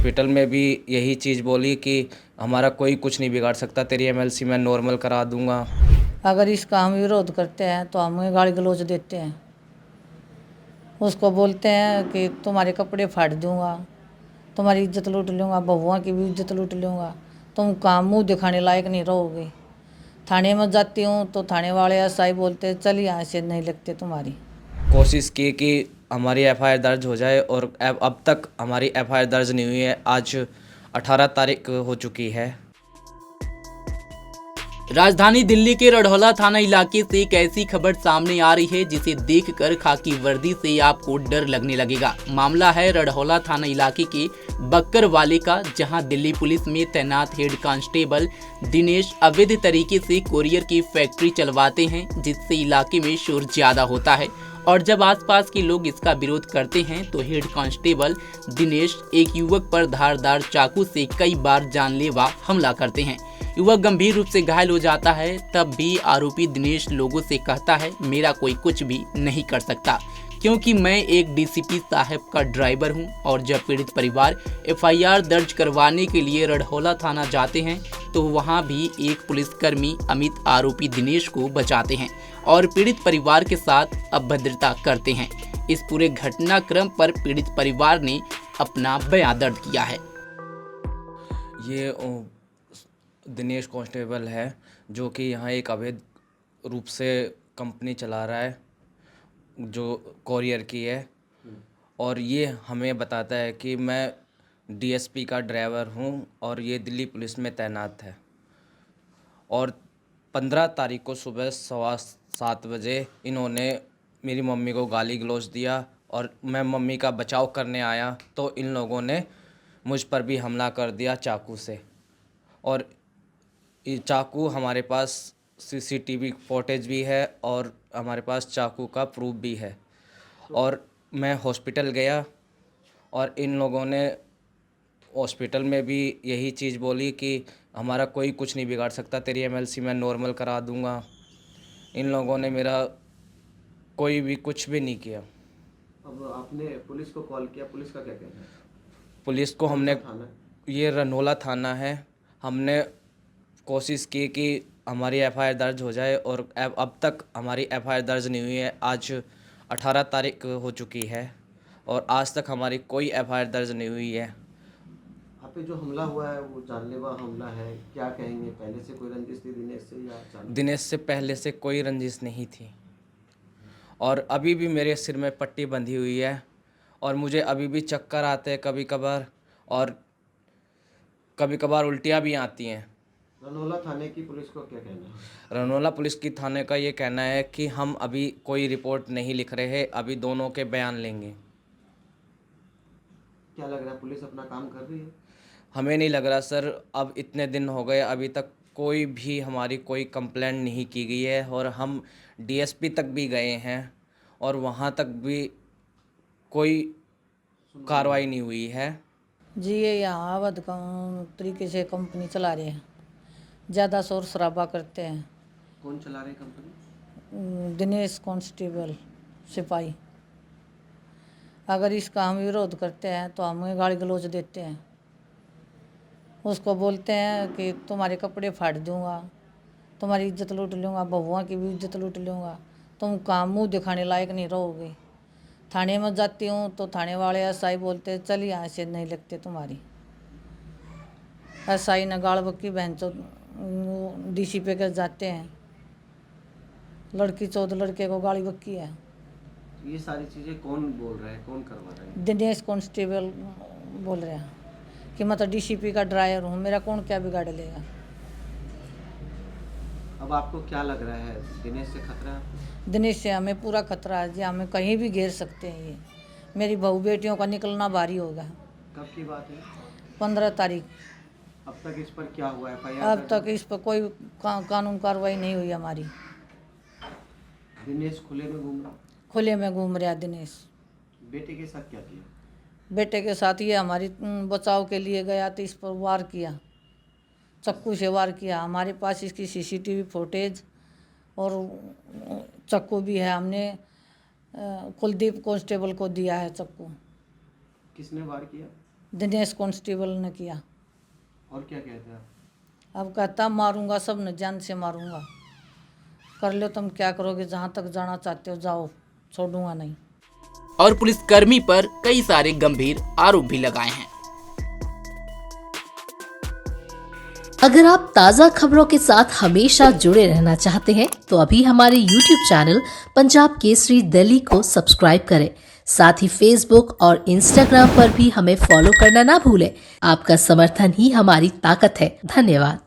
Hospital में भी यही चीज़ बोली कि हमारा कोई कुछ नहीं बिगाड़ सकता, तेरी एमएलसी मैं नॉर्मल करा दूंगा। अगर इसका हम विरोध करते हैं तो हमें गाली गलौज देते हैं। उसको बोलते हैं कि तुम्हारे कपड़े फाड़ दूंगा, तुम्हारी इज्जत लूट लूँगा, बहुआ की भी इज्जत लूट लूँगा, तुम काम मुँह दिखाने लायक नहीं रहोगे। थाने में जाती हूँ तो थाने वाले एसआई बोलते चल यहाँ से नहीं लगते तुम्हारी। कोशिश की कि हमारी एफआईआर दर्ज हो जाए और अब तक हमारी एफआईआर दर्ज नहीं हुई है। आज 18 तारीख हो चुकी है। राजधानी दिल्ली के रड़ौला थाना इलाके से एक ऐसी खबर सामने आ रही है जिसे देखकर खाकी वर्दी से आपको डर लगने लगेगा। मामला है रड़ौला थाना इलाके के बक्करवाले का, जहां दिल्ली पुलिस में तैनात हेड कांस्टेबल दिनेश अवैध तरीके से कोरियर की फैक्ट्री चलवाते हैं, जिससे इलाके में शोर ज्यादा होता है। और जब आसपास के लोग इसका विरोध करते हैं तो हेड कांस्टेबल दिनेश एक युवक पर धारदार चाकू से कई बार जानलेवा हमला करते हैं। युवक गंभीर रूप से घायल हो जाता है। तब भी आरोपी दिनेश लोगों से कहता है, मेरा कोई कुछ भी नहीं कर सकता, क्योंकि मैं एक डीसीपी साहब का ड्राइवर हूं। और जब पीड़ित परिवार एफआईआर दर्ज करवाने के लिए रड़ौला थाना जाते हैं तो वहां भी एक पुलिसकर्मी अमित आरोपी दिनेश को बचाते हैं और पीड़ित परिवार के साथ अभद्रता करते हैं। इस पूरे घटनाक्रम पर पीड़ित परिवार ने अपना बयान दर्ज किया है। ये दिनेश कांस्टेबल है जो कि यहाँ एक अवैध रूप से कंपनी चला रहा है जो कोरियर की है। और ये हमें बताता है कि मैं डीएसपी का ड्राइवर हूँ और ये दिल्ली पुलिस में तैनात है। और 15 तारीख को सुबह 7:15 बजे इन्होंने मेरी मम्मी को गाली गलौज दिया और मैं मम्मी का बचाव करने आया तो इन लोगों ने मुझ पर भी हमला कर दिया चाकू से। और ये चाकू हमारे पास सीसीटीवी फुटेज भी है और हमारे पास चाकू का प्रूफ भी है। और मैं हॉस्पिटल गया और इन लोगों ने हॉस्पिटल में भी यही चीज़ बोली कि हमारा कोई कुछ नहीं बिगाड़ सकता, तेरी एमएलसी मैं नॉर्मल करा दूंगा। इन लोगों ने मेरा कोई भी कुछ भी नहीं किया। अब आपने पुलिस को कॉल किया, पुलिस का क्या कहना है? पुलिस को कौन हमने सा थाना है? ये रनोला थाना है। हमने कोशिश की कि हमारी एफआईआर दर्ज हो जाए और अब तक हमारी एफआईआर दर्ज नहीं हुई है। आज 18 तारीख हो चुकी है और आज तक हमारी कोई एफआईआर दर्ज नहीं हुई है। आप पे जो हमला हुआ है वो जानलेवा हमला है, क्या कहेंगे? पहले से कोई रंजिश थी दिनेश से या अचानक? दिनेश से पहले से कोई रंजिश नहीं थी और अभी भी मेरे सिर में पट्टी बंधी हुई है और मुझे अभी भी चक्कर आते हैं कभी कभार और कभी कभार उल्टियाँ भी आती हैं। रनौला थाने की पुलिस को क्या कहना है? रनोला पुलिस की थाने का ये कहना है कि हम अभी कोई रिपोर्ट नहीं लिख रहे, अभी दोनों के बयान लेंगे। क्या लग रहा है, पुलिस अपना काम कर रही है? हमें नहीं लग रहा सर, अब इतने दिन हो गए अभी तक कोई भी हमारी कोई कंप्लेंट नहीं की गई है और हम डीएसपी तक भी गए हैं और वहाँ तक भी कोई कार्रवाई नहीं हुई है। जी ये यहाँ अवैध तरीके से कंपनी चला रहे हैं, ज़्यादा शोर शराबा करते हैं। कौन चला रही कंपनी? दिनेश कांस्टेबल सिपाही। अगर इसका हम विरोध करते हैं तो हमें गाली गलौज देते हैं। उसको बोलते हैं कि तुम्हारे कपड़े फाड़ दूंगा, तुम्हारी इज्जत लूट लूँगा, बहुआ की भी इज्जत लूट लूँगा, तुम काम मुँह दिखाने लायक नहीं रहोगे। थाने में जाती हूँ तो थाने वाले एसआई बोलते चल यहाँ से नहीं लगते तुम्हारी। एसआई ने गाड़ बक्की बहन चो डीसी पे के जाते हैं, लड़की चौध लड़के को गाड़ी बक्की है। तो ये सारी चीज़ें कौन बोल रहा है, कौन करवा रहा है? दिनेश कांस्टेबल बोल रहे हैं कि मैं तो डीसीपी का ड्राइवर हूँ, मेरा कौन क्या बिगाड़ लेगा। अब आपको क्या लग रहा है, दिनेश से खतरा है? दिनेश से हमें पूरा खतरा है जी, हमें कहीं भी घेर सकते हैं। ये मेरी बहू बेटियों का निकलना भारी होगा। कब की बात है? 15 तारीख। अब तक इस पर क्या हुआ है? अब तक इस पर कोई कानून कार्रवाई नहीं हुई हमारी। दिनेश खुले में घूम रहा? खुले में घूम रहा दिनेश। बेटे के साथ क्या किया? बेटे के साथ ये हमारी बचाव के लिए गया तो इस पर वार किया, चाकू से वार किया। हमारे पास इसकी सीसीटीवी फुटेज और चाकू भी है, हमने कुलदीप कांस्टेबल को दिया है चाकू। किसने वार किया? दिनेश कांस्टेबल ने किया। और क्या कहते हैं आप? अब कहता मारूंगा, सब ने जान से मारूंगा, कर लो तुम क्या करोगे, जहाँ तक जाना चाहते हो जाओ, छोड़ूंगा नहीं। और पुलिसकर्मी पर कई सारे गंभीर आरोप भी लगाए हैं। अगर आप ताज़ा खबरों के साथ हमेशा जुड़े रहना चाहते हैं तो अभी हमारे YouTube चैनल पंजाब केसरी दिल्ली को सब्सक्राइब करें। साथ ही Facebook और Instagram पर भी हमें फॉलो करना ना भूलें। आपका समर्थन ही हमारी ताकत है। धन्यवाद।